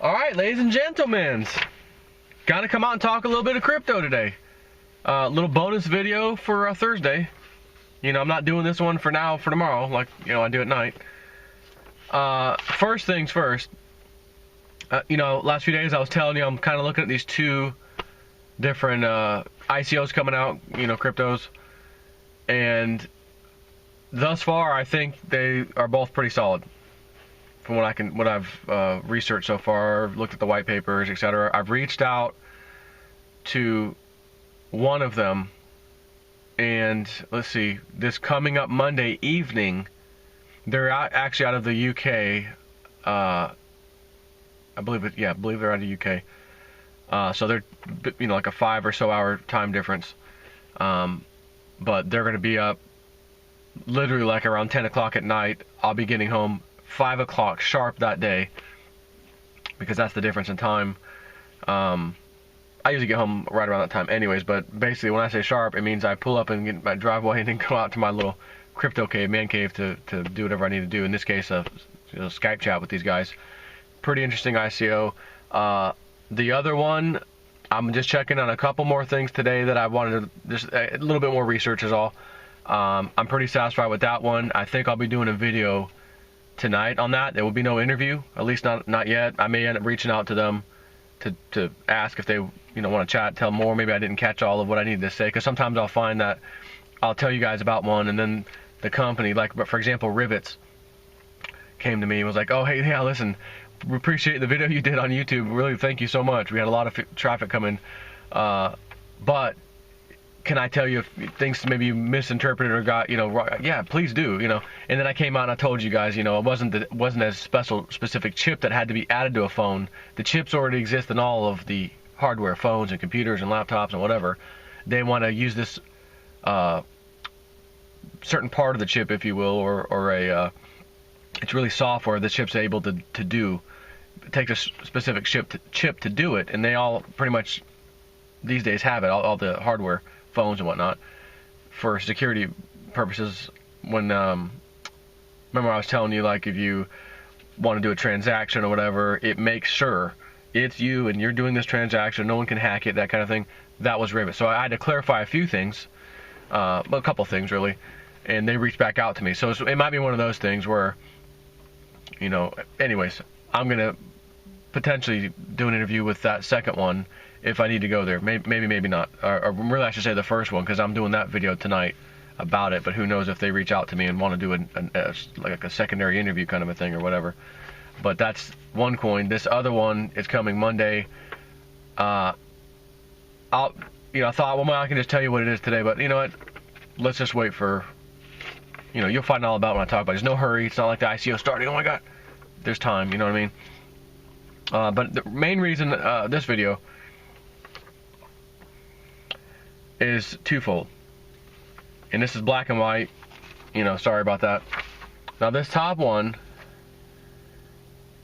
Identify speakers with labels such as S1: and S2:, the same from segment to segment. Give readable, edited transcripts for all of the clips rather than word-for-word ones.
S1: All right, ladies and gentlemen, gotta come out and talk a little bit of crypto today. Little bonus video for Thursday. You know, I'm not doing this one for tomorrow, like, you know, I do at night. First things first, you know, last few days I was telling you I'm kind of looking at these two different ICOs coming out, you know, cryptos. And thus far, I think they are both pretty solid. From what I've researched so far, looked at the white papers, etc. I've reached out to one of them, and let's see, this coming up Monday evening, they're actually out of the UK. I believe they're out of the UK. So they're, you know, like a 5 or so hour time difference. But they're going to be up literally like around 10 o'clock at night. I'll be getting home 5 o'clock sharp that day, because that's the difference in time. I usually get home right around that time anyways, but basically when I say sharp, it means I pull up and get my driveway and then go out to my little crypto cave, man cave, to do whatever I need to do. In this case, you know, Skype chat with these guys. Pretty interesting ICO. The other one, I'm just checking on a couple more things today that I wanted to, just a little bit more research is all. I'm pretty satisfied with that one. I think I'll be doing a video tonight on that. There will be no interview, at least not yet. I may end up reaching out to them to ask if they, you know, want to chat, tell more. Maybe I didn't catch all of what I needed to say, because sometimes I'll find that I'll tell you guys about one, and then the company, like, for example, Rivets came to me and was like, oh, hey, yeah, listen, we appreciate the video you did on YouTube. Really, thank you so much. We had a lot of traffic coming. But can I tell you if things maybe you misinterpreted or got, you know, wrong? Yeah, please do, you know. And then I came out and I told you guys, you know, it wasn't a specific chip that had to be added to a phone. The chips already exist in all of the hardware, phones and computers and laptops and whatever. They want to use this certain part of the chip, if you will, or it's really software the chip's able to do. It takes a specific chip to do it, and they all pretty much these days have it, all the hardware, phones and whatnot, for security purposes. When remember I was telling you, like, if you want to do a transaction or whatever, it makes sure it's you and you're doing this transaction, no one can hack it, that kind of thing. That was Rivet. So I had to clarify a few things, a couple things really, and they reached back out to me. So it might be one of those things where, you know, anyways, I'm gonna potentially do an interview with that second one if I need to go there. Maybe not. Or really, I should say the first one, because I'm doing that video tonight about it. But who knows if they reach out to me and want to do like a secondary interview kind of a thing or whatever. But that's one coin. This other one is coming Monday. I thought, well, I can just tell you what it is today. But you know what? Let's just wait for, you know, you'll find all about it when I talk about it. There's no hurry. It's not like the ICO starting. Oh my God. There's time. You know what I mean? But the main reason this video is twofold, and this is black and white, you know, sorry about that. Now this top one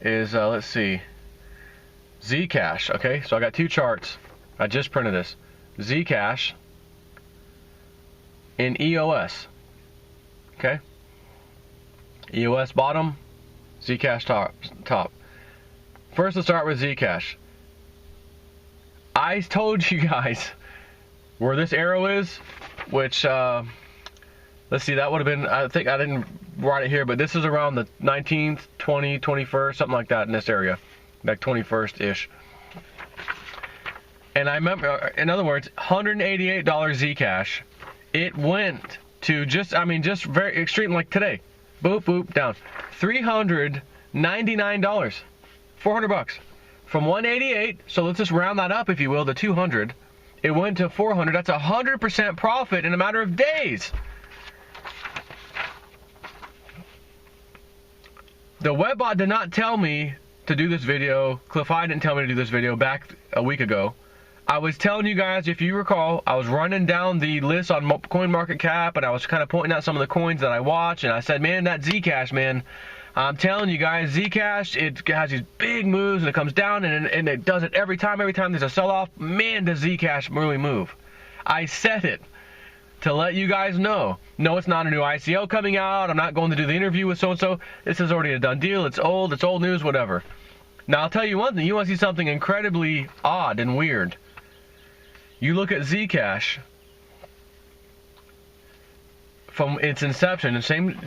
S1: is let's see, Zcash. Okay, so I got two charts. I just printed this. Zcash in EOS. Okay, EOS bottom, Zcash top. First, let's start with Zcash. I told you guys where this arrow is, which, let's see, that would have been, I think I didn't write it here, but this is around the 19th, 20th, 21st, something like that in this area, like 21st-ish. And I remember, in other words, $188 Zcash, it went to just very extreme, like today, boop, boop, down, $399, 400 bucks. From 188, so let's just round that up, if you will, to 200. It went to 400. That's 100% profit in a matter of days. The webbot did not tell me to do this video. Cliff I didn't tell me to do this video back a week ago. I was telling you guys, if you recall, I was running down the list on CoinMarketCap, and I was kind of pointing out some of the coins that I watch, and I said, man, that Zcash, man, I'm telling you guys, Zcash, it has these big moves, and it comes down, and it does it every time there's a sell-off. Man, does Zcash really move. I said it to let you guys know. No, it's not a new ICO coming out. I'm not going to do the interview with so-and-so. This is already a done deal. It's old news, whatever. Now, I'll tell you one thing. You want to see something incredibly odd and weird. You look at Zcash from its inception.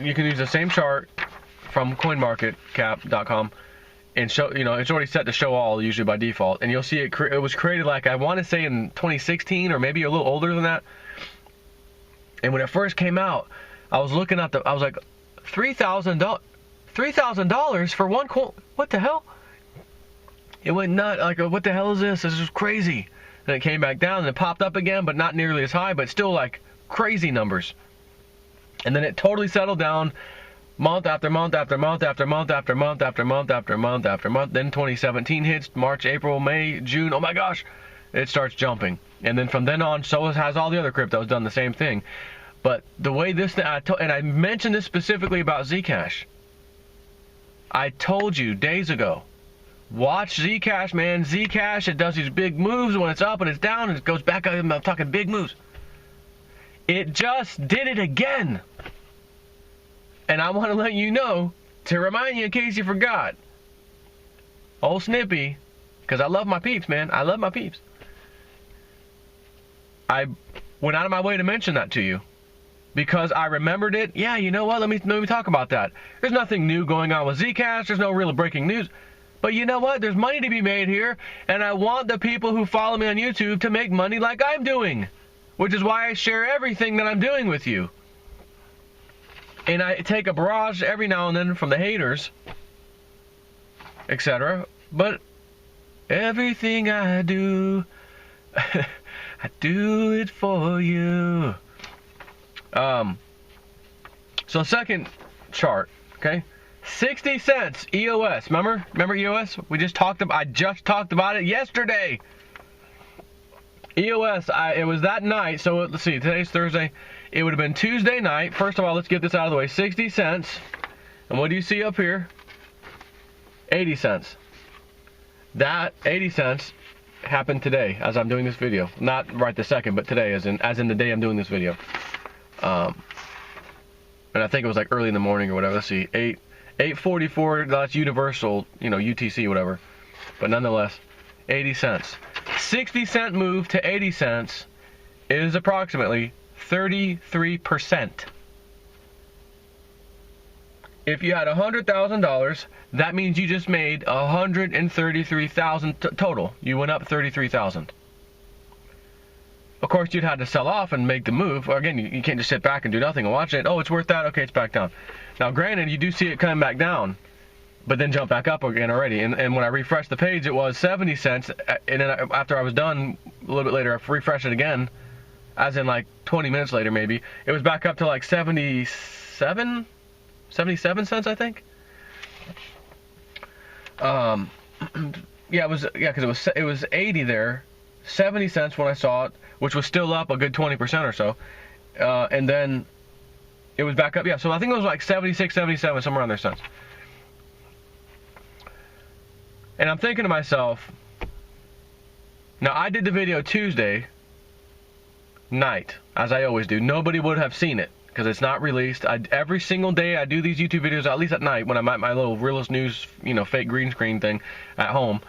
S1: You can use the same chart from CoinMarketCap.com and show. It's already set to show all usually by default, and you'll see it was created like I want to say in 2016 or maybe a little older than that. And when it first came out, I was looking at I was like, $3,000 for one coin. What the hell? It went nuts. Like, what the hell is this? This is crazy. And it came back down and it popped up again, but not nearly as high, but still like crazy numbers. And then it totally settled down month after month after month after month after month after month after month after month. Then 2017 hits, March, April, May, June. Oh my gosh, it starts jumping. And then from then on, so has all the other cryptos done the same thing. But the way this, and I mentioned this specifically about Zcash. I told you days ago, watch Zcash, man. Zcash, it does these big moves when it's up and it's down and it goes back up. I'm talking big moves. It just did it again. And I want to let you know, to remind you in case you forgot. Old Snippy, because I love my peeps, man. I love my peeps. I went out of my way to mention that to you. Because I remembered it. Yeah, you know what? Let me talk about that. There's nothing new going on with Zcash. There's no real breaking news. But you know what? There's money to be made here. And I want the people who follow me on YouTube to make money like I'm doing. Which is why I share everything that I'm doing with you. And I take a barrage every now and then from the haters, etc. But everything I do, I do it for you. So second chart, okay? 60 cents EOS. Remember EOS? I just talked about it yesterday. EOS, it was that night. So let's see, today's Thursday. It would have been Tuesday night. First of all, let's get this out of the way. 60 cents. And what do you see up here? 80 cents. That 80 cents happened today as I'm doing this video. Not right this second, but today, as in the day I'm doing this video. And I think it was like early in the morning or whatever. Let's see, 8:44. That's universal, UTC, whatever. But nonetheless, 80 cents. 60 cent move to 80 cents is approximately 33%. If you had $100,000, that means you just made $133,000 total. You went up 33,000. Of course, you'd had to sell off and make the move. Again, you can't just sit back and do nothing and watch it. Oh, it's worth that. Okay, it's back down. Now, granted, you do see it coming back down, but then jump back up again already. And when I refreshed the page, it was 70 cents. And then after I was done, a little bit later, I refreshed it again, as in like 20 minutes later maybe. It was back up to like 77 cents, I think. Yeah, because it was 80 there. 70 cents when I saw it, which was still up a good 20% or so. And then it was back up. Yeah, so I think it was like 76, 77, somewhere around there cents. And I'm thinking to myself, now I did the video Tuesday night, as I always do. Nobody would have seen it because it's not released. Every single day I do these YouTube videos, at least at night when I'm at my little Realist News, fake green screen thing at home.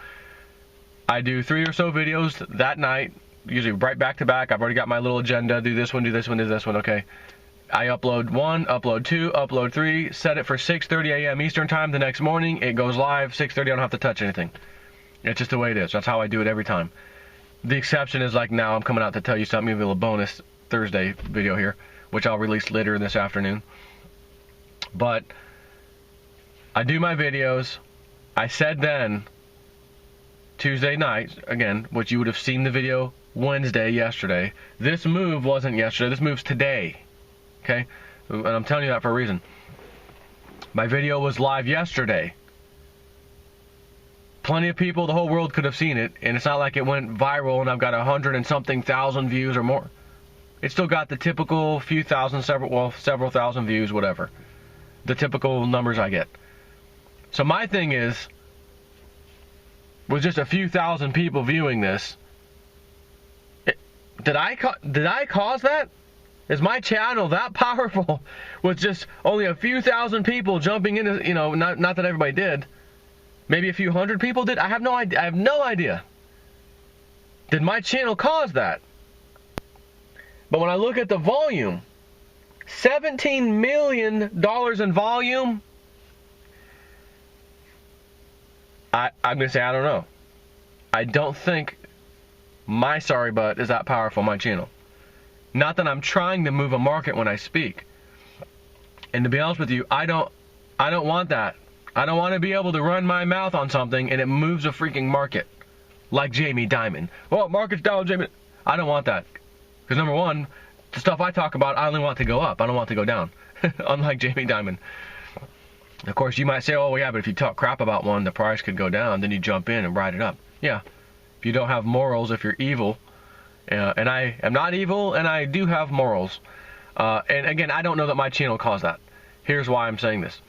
S1: I do 3 or so videos that night, usually right back to back. I've already got my little agenda. Do this one, do this one, do this one. Okay. I upload 1, upload 2, upload 3, set it for 6:30 a.m. Eastern time the next morning. It goes live, 6:30, I don't have to touch anything. It's just the way it is. That's how I do it every time. The exception is like now I'm coming out to tell you something, maybe a little bonus Thursday video here, which I'll release later this afternoon. But I do my videos. I said then, Tuesday night, again, which you would have seen the video Wednesday, yesterday. This move wasn't yesterday. This move's today. Okay? And I'm telling you that for a reason. My video was live yesterday. Plenty of people, the whole world could have seen it, and it's not like it went viral and I've got 100 and something thousand views or more. It still got the typical few thousand, several thousand views, whatever. The typical numbers I get. So my thing is, with just a few thousand people viewing this, did I cause that? Is my channel that powerful with just only a few thousand people jumping in? Not that everybody did. Maybe a few hundred people did. I have no idea. I have no idea. Did my channel cause that? But when I look at the volume, $17 million in volume, I'm going to say I don't know. I don't think my sorry butt is that powerful, my channel. Not that I'm trying to move a market when I speak. And to be honest with you, I don't want that. I don't want to be able to run my mouth on something and it moves a freaking market. Like Jamie Dimon. Well, market's down, Jamie. I don't want that. Because number one, the stuff I talk about, I only want to go up. I don't want to go down. Unlike Jamie Dimon. Of course, you might say, oh, yeah, but if you talk crap about one, the price could go down. Then you jump in and ride it up. Yeah. If you don't have morals, if you're evil. And I am not evil, and I do have morals. And again, I don't know that my channel caused that. Here's why I'm saying this.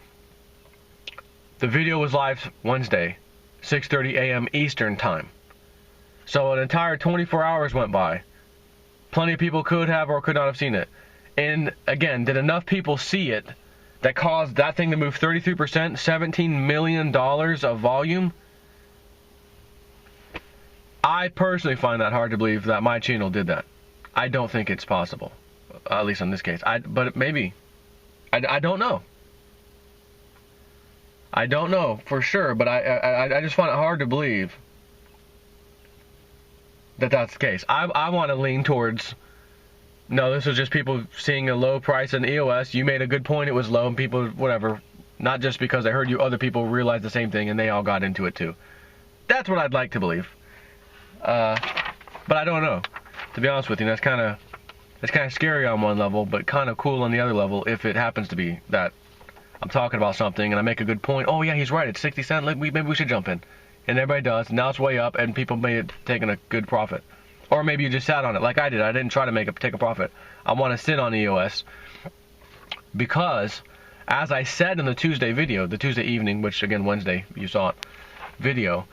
S1: The video was live Wednesday, 6:30 a.m. Eastern Time. So an entire 24 hours went by. Plenty of people could have or could not have seen it. And again, did enough people see it that caused that thing to move 33%, $17 million of volume? I personally find that hard to believe that my channel did that. I don't think it's possible, at least in this case. But maybe. I don't know. I don't know for sure, but I just find it hard to believe that that's the case. I want to lean towards, no, this was just people seeing a low price in EOS. You made a good point, it was low, and people, whatever. Not just because I heard you, other people realized the same thing, and they all got into it too. That's what I'd like to believe. But I don't know. To be honest with you, that's kind of scary on one level, but kind of cool on the other level if it happens to be that I'm talking about something and I make a good point. Oh yeah, he's right. It's 60 cents. Maybe we should jump in. And everybody does. Now it's way up, and people may have taken a good profit. Or maybe you just sat on it like I did. I didn't try to take a profit. I want to sit on EOS because, as I said in the Tuesday video, the Tuesday evening, which again Wednesday you saw it, video,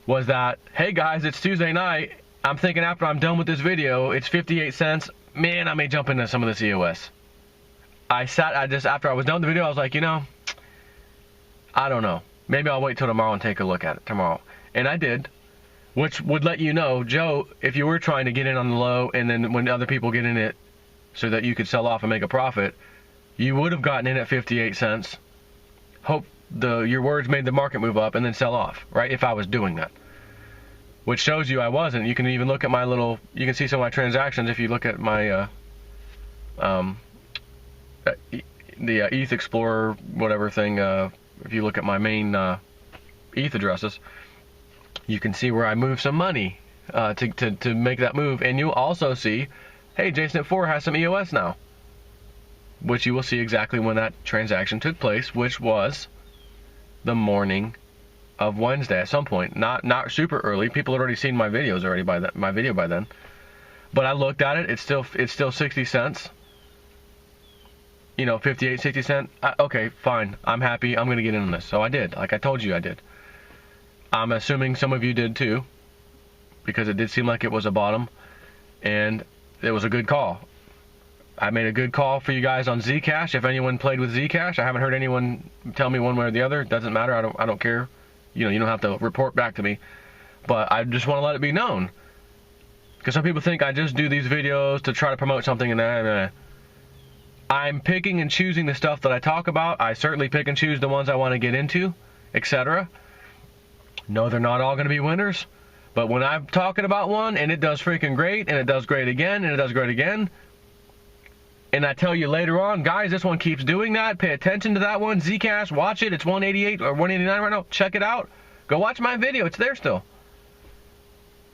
S1: was that, hey guys, it's Tuesday night. I'm thinking after I'm done with this video, it's 58 cents. Man, I may jump into some of this EOS. After I was done with the video, I was like, you know, I don't know. Maybe I'll wait till tomorrow and take a look at it tomorrow. And I did, which would let you know, Joe, if you were trying to get in on the low and then when other people get in it so that you could sell off and make a profit, you would have gotten in at 58 cents. Hope your words made the market move up and then sell off, right? If I was doing that. Which shows you I wasn't. You can even look at my little, you can see some of my transactions if you look at my, the ETH Explorer, whatever thing, if you look at my main ETH addresses, you can see where I move some money to make that move. And you'll also see, hey, JSNIP4 has some EOS now. Which you will see exactly when that transaction took place, which was the morning of Wednesday at some point. Not super early. People had already seen my videos already by then. But I looked at it. It's still 60 cents. You know, 58, 60 cents. Okay, fine. I'm happy. I'm going to get in on this. So I did. Like I told you I did. I'm assuming some of you did too, because it did seem like it was a bottom, and it was a good call. I made a good call for you guys on Zcash. If anyone played with Zcash, I haven't heard anyone tell me one way or the other. It doesn't matter. I don't care. You know, you don't have to report back to me. But I just want to let it be known, because some people think I just do these videos to try to promote something, and I'm picking and choosing the stuff that I talk about. I certainly pick and choose the ones I want to get into, etc. No, they're not all going to be winners. But when I'm talking about one and it does freaking great, and it does great again, and it does great again, and I tell you later on, guys, this one keeps doing that. Pay attention to that one. Zcash, watch it. It's 188 or 189 right now. Check it out. Go watch my video. It's there still.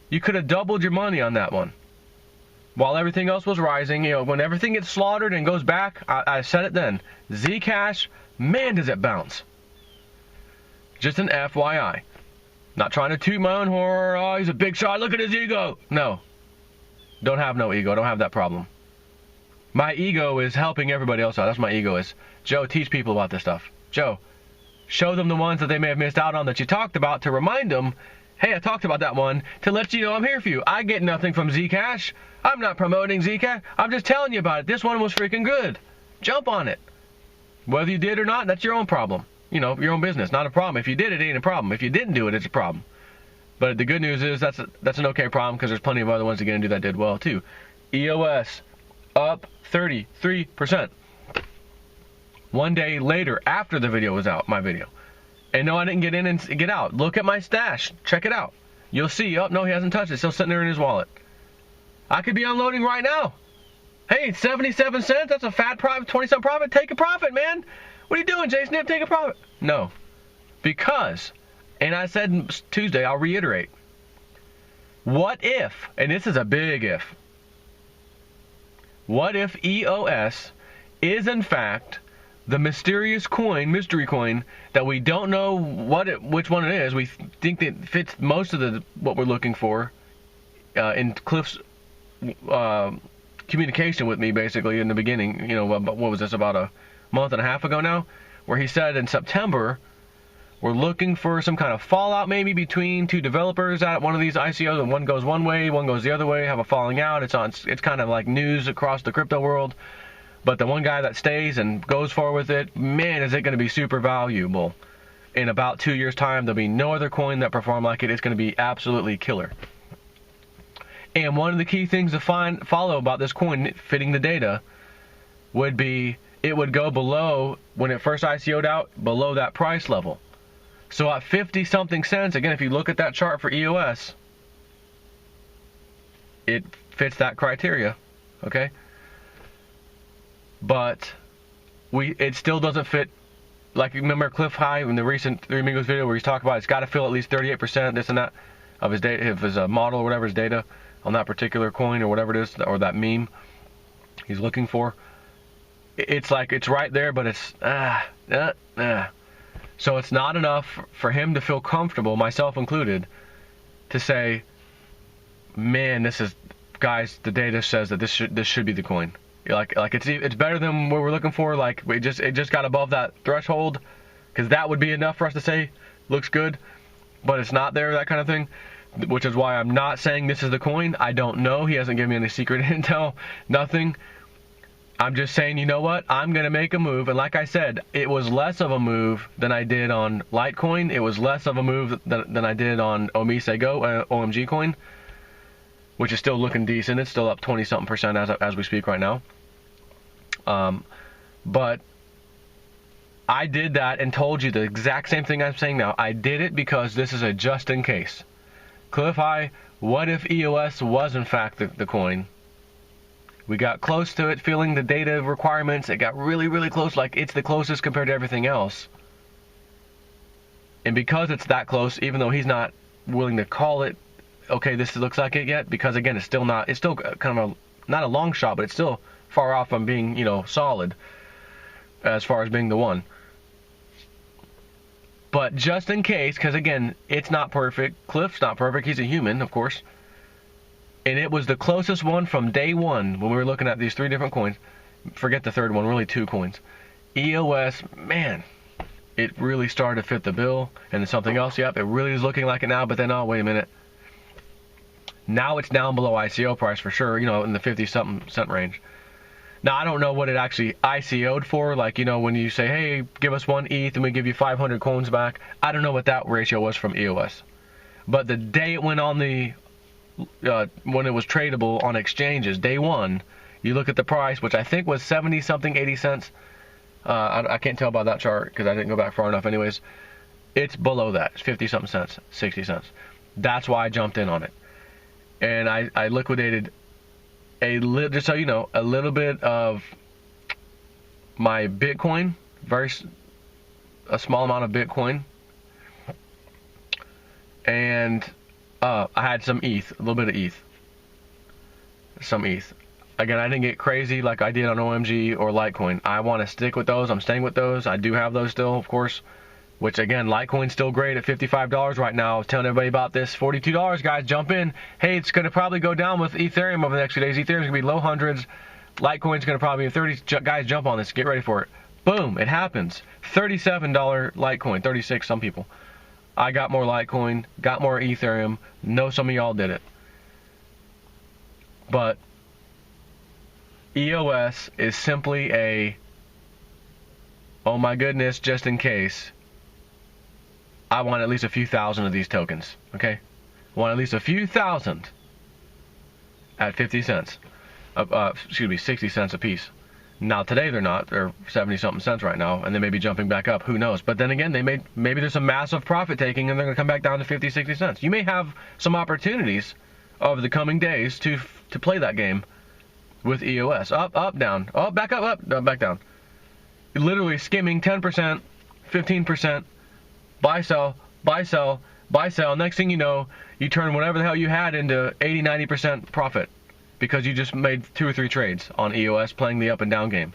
S1: You could have doubled your money on that one. While everything else was rising, you know, when everything gets slaughtered and goes back, I said it then. Zcash, man, does it bounce. Just an FYI. Not trying to toot my own horn. Oh, he's a big shot. Look at his ego. No. Don't have no ego. Don't have that problem. My ego is helping everybody else out. That's my ego is. Joe, teach people about this stuff. Joe, show them the ones that they may have missed out on that you talked about to remind them, hey, I talked about that one, to let you know I'm here for you. I get nothing from Zcash. I'm not promoting Zcash. I'm just telling you about it. This one was freaking good. Jump on it. Whether you did or not, that's your own problem. you know, your own business. Not a problem. If you did it, ain't a problem. If you didn't do it, it's a problem. But the good news is that's an okay problem, because there's plenty of other ones that get into that did well too. EOS up 33%. One day later, after the video was out, my video. And no, I didn't get in and get out. Look at my stash. Check it out. You'll see. Oh, no, he hasn't touched it. It's still sitting there in his wallet. I could be unloading right now. Hey, 77 cents. That's a fat profit, 20-cent profit. Take a profit, man. What are you doing, Jason? Take a profit. No. Because, and I said Tuesday, I'll reiterate. What if, and this is a big if, what if EOS is in fact the mysterious coin, mystery coin, that we don't know which one it is? We think that fits most of what we're looking for in Cliff's communication with me, basically, in the beginning. You know, what was this, about a month and a half ago now, where he said in September we're looking for some kind of fallout maybe between two developers at one of these ICOs, and one goes one way, one goes the other way, have a falling out. It's kind of like news across the crypto world. But the one guy that stays and goes forward with it, man, is it going to be super valuable. In about 2 years' time, there'll be no other coin that perform like it. It's going to be absolutely killer. And one of the key things to follow about this coin fitting the data would be it would go below, when it first ICO'd out, below that price level. So at 50-something cents, again, if you look at that chart for EOS, it fits that criteria, okay? But it still doesn't fit. Like, remember Cliff High in the recent Three Amigos video where he's talking about it's got to fill at least 38%, this and that, of his data, of his model or whatever, his data on that particular coin or whatever it is, or that meme he's looking for. It's like it's right there, but it's So it's not enough for him to feel comfortable, myself included, to say, man, this is, guys, the data says that this should be the coin. Like it's better than what we're looking for. Like it just got above that threshold, because that would be enough for us to say looks good, but it's not there, that kind of thing. Which is why I'm not saying this is the coin. I don't know. He hasn't given me any secret intel, nothing. I'm just saying, you know what? I'm gonna make a move, and like I said, it was less of a move than I did on Litecoin. It was less of a move than I did on Omise Go, OMG coin, which is still looking decent. It's still up 20-something% as we speak right now. But I did that and told you the exact same thing I'm saying now. I did it because this is a just in case. Cliff I, what if EOS was in fact the coin? We got close to it, feeling the data requirements. It got really, really close, like it's the closest compared to everything else. And because it's that close, even though he's not willing to call it, okay, this looks like it yet, because again, it's still kind of not a long shot, but it's still far off from being, you know, solid as far as being the one. But just in case, because again, it's not perfect. Cliff's not perfect. He's a human, of course. And it was the closest one from day one when we were looking at these 3 different coins. Forget the third one, really 2 coins. EOS, man, it really started to fit the bill. And then something else, yep, it really is looking like it now, but then, oh, wait a minute. Now it's down below ICO price for sure, you know, in the 50-something cent range. Now, I don't know what it actually ICO'd for, like, you know, when you say, hey, give us 1 ETH and we give you 500 coins back. I don't know what that ratio was from EOS. But the day it went on when it was tradable on exchanges, day one, you look at the price, which I think was 70-something, 80 cents. I can't tell by that chart because I didn't go back far enough anyways. It's below that. It's 50-something cents, 60 cents. That's why I jumped in on it. And I liquidated just so you know, a little bit of my Bitcoin, a small amount of Bitcoin, and I had some ETH, a little bit of ETH, some ETH. Again, I didn't get crazy like I did on OMG or Litecoin. I want to stick with those. I'm staying with those. I do have those still, of course. Which again, Litecoin's still great at $55 right now. I was telling everybody about this. $42, guys, jump in. Hey, it's going to probably go down with Ethereum over the next few days. Ethereum's going to be low hundreds. Litecoin's going to probably be 30. Guys, jump on this. Get ready for it. Boom, it happens. $37 Litecoin, 36 some people. I got more Litecoin, got more Ethereum. Know some of y'all did it. But EOS is simply a, oh my goodness, just in case. I want at least a few thousand of these tokens, okay? I want at least a few thousand at 50 cents. 60 cents a piece. Now today they're not. They're 70-something cents right now, and they may be jumping back up. Who knows? But then again, maybe there's some massive profit taking, and they're going to come back down to 50, 60 cents. You may have some opportunities over the coming days to play that game with EOS. Up, down. Up, back up, back down. Literally skimming 10%, 15%, buy, sell, buy, sell, buy, sell. Next thing you know, you turn whatever the hell you had into 80, 90% profit because you just made 2 or 3 trades on EOS playing the up and down game.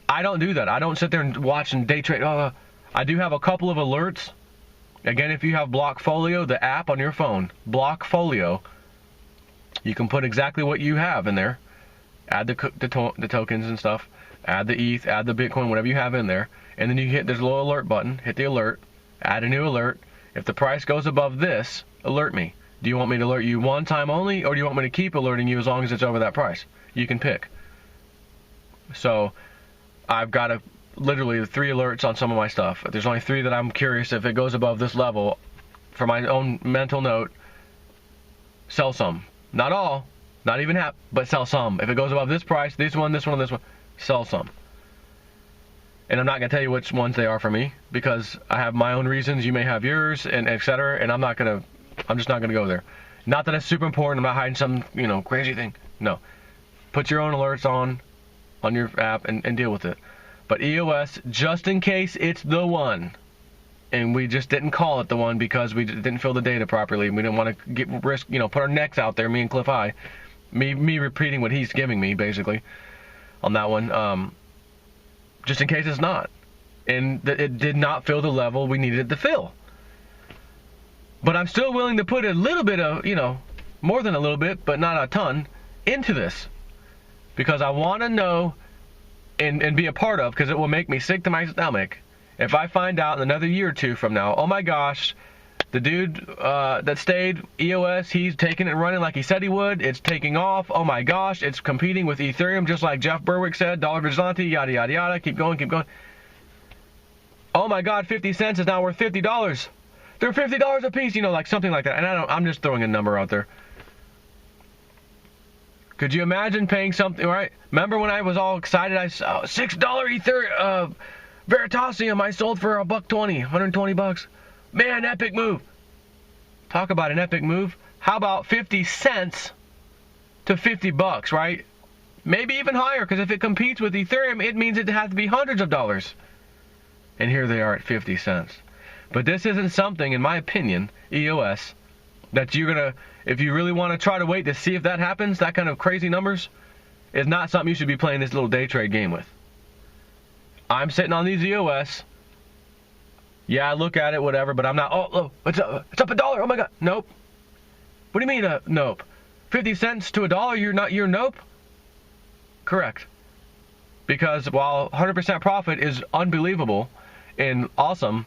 S1: I don't do that. I don't sit there and watch and day trade. I do have a couple of alerts. Again, if you have Blockfolio, the app on your phone, Blockfolio, you can put exactly what you have in there. Add the tokens and stuff. Add the ETH, add the Bitcoin, whatever you have in there. And then you hit, there's a little alert button. Hit the alert. Add a new alert. If the price goes above this, alert me. Do you want me to alert you one time only, or do you want me to keep alerting you as long as it's over that price? You can pick. So I've got literally 3 alerts on some of my stuff. There's only 3 that I'm curious if it goes above this level. For my own mental note, sell some. Not all, not even half, but sell some. If it goes above this price, this one, this one, and this one, sell some. And I'm not going to tell you which ones they are for me because I have my own reasons. You may have yours, and etc. And I'm just not going to go there. Not that it's super important. I'm not hiding some, crazy thing. No. Put your own alerts on your app and deal with it. But EOS, just in case it's the one, and we just didn't call it the one because we didn't fill the data properly. We didn't want to risk, put our necks out there, me and Cliff High. Me repeating what he's giving me, basically, on that one. Just in case it's not. And it did not fill the level we needed it to fill. But I'm still willing to put a little bit of, more than a little bit, but not a ton, into this. Because I want to know and be a part of, because it will make me sick to my stomach if I find out in another year or 2 from now, oh my gosh, the dude that stayed, EOS, he's taking it and running like he said he would. It's taking off. Oh my gosh, it's competing with Ethereum just like Jeff Berwick said, dollar vigilante, yada, yada, yada. Keep going, keep going. Oh my God, 50 cents is now worth $50. They're $50 a piece, like something like that. And I'm just throwing a number out there. Could you imagine paying something, right? Remember when I was all excited, I saw $6 Ethereum, Veritasium I sold for $120, $120. Man, epic move. Talk about an epic move. How about 50 cents to $50, right? Maybe even higher, because if it competes with Ethereum, it means it has to be hundreds of dollars. And here they are at 50 cents. But this isn't something, in my opinion, EOS, that you're going to, if you really want to try to wait to see if that happens, that kind of crazy numbers, is not something you should be playing this little day trade game with. I'm sitting on these EOS. Yeah, I look at it, whatever, but I'm not, it's up $1. Oh my God. Nope. What do you mean, nope? 50 cents to $1, you're nope? Correct. Because while 100% profit is unbelievable and awesome,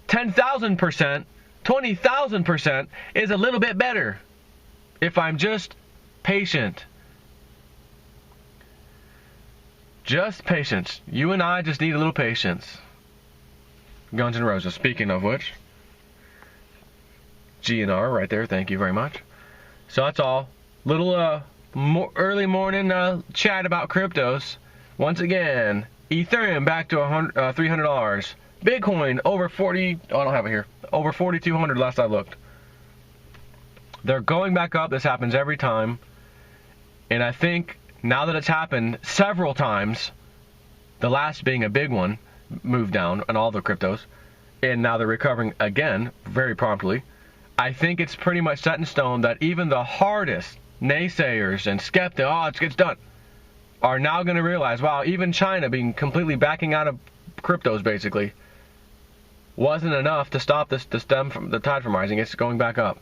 S1: 10,000%, 20,000% is a little bit better if I'm just patient. Just patience. You and I just need a little patience. Guns N' Roses. Speaking of which, GNR right there. Thank you very much. So that's all. Little early morning chat about cryptos. Once again, Ethereum back to $300. Bitcoin over 40. Oh, I don't have it here. Over 4,200 last I looked. They're going back up. This happens every time. And I think now that it's happened several times, the last being a big one, moved down on all the cryptos, and now they're recovering again very promptly. I think it's pretty much set in stone that even the hardest naysayers and skeptics, it's done, are now going to realize, wow, even China being completely backing out of cryptos basically wasn't enough to stop this, to stem from the tide from rising. It's going back up.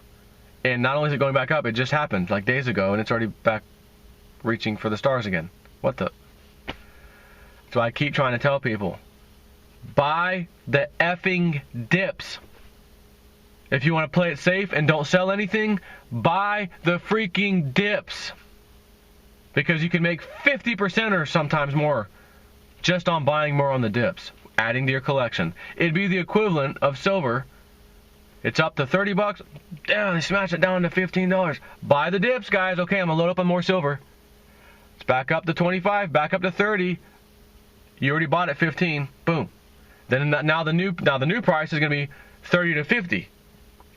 S1: And not only is it going back up, it just happened like days ago, and it's already back reaching for the stars again. What the? So I keep trying to tell people, buy the effing dips. If you want to play it safe and don't sell anything, buy the freaking dips. Because you can make 50% or sometimes more just on buying more on the dips. adding to your collection. It'd be the equivalent of silver. It's up to 30 bucks. Damn, they smashed it down to $15. Buy the dips, guys. Okay, I'm gonna load up on more silver. It's back up to 25, back up to 30. You already bought at 15. Boom. Then now the new price is gonna be 30 to 50,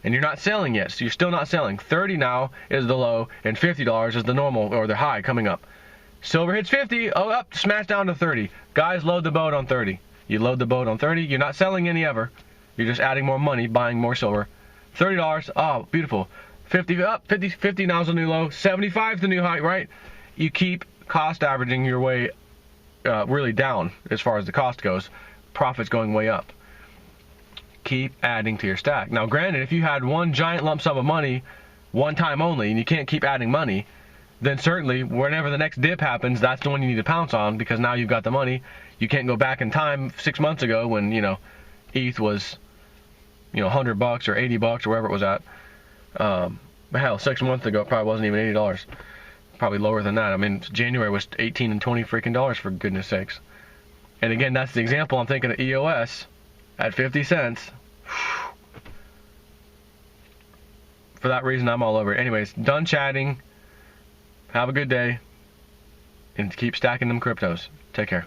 S1: and you're not selling yet, so you're still not selling. 30 now is the low, and $50 is the normal or the high coming up. Silver hits 50. Oh, up, smash down to 30. Guys, load the boat on 30. You load the boat on 30. You're not selling any ever. You're just adding more money, buying more silver. $30. Oh, beautiful. 50 up. 50 now is the new low. 75 is the new high, right? You keep cost averaging your way really down as far as the cost goes. Profits going way up. Keep adding to your stack. Now, granted, if you had one giant lump sum of money, one time only, and you can't keep adding money, then certainly whenever the next dip happens, that's the one you need to pounce on, because now you've got the money. You can't go back in time 6 months ago when, ETH was, $100 or $80 or wherever it was at. But hell, 6 months ago it probably wasn't even $80. Probably lower than that. I mean, January was 18 and 20 freaking dollars, for goodness sakes. And again, that's the example. I'm thinking of EOS at 50 cents. For that reason, I'm all over it. Anyways, done chatting. Have a good day. And keep stacking them cryptos. Take care.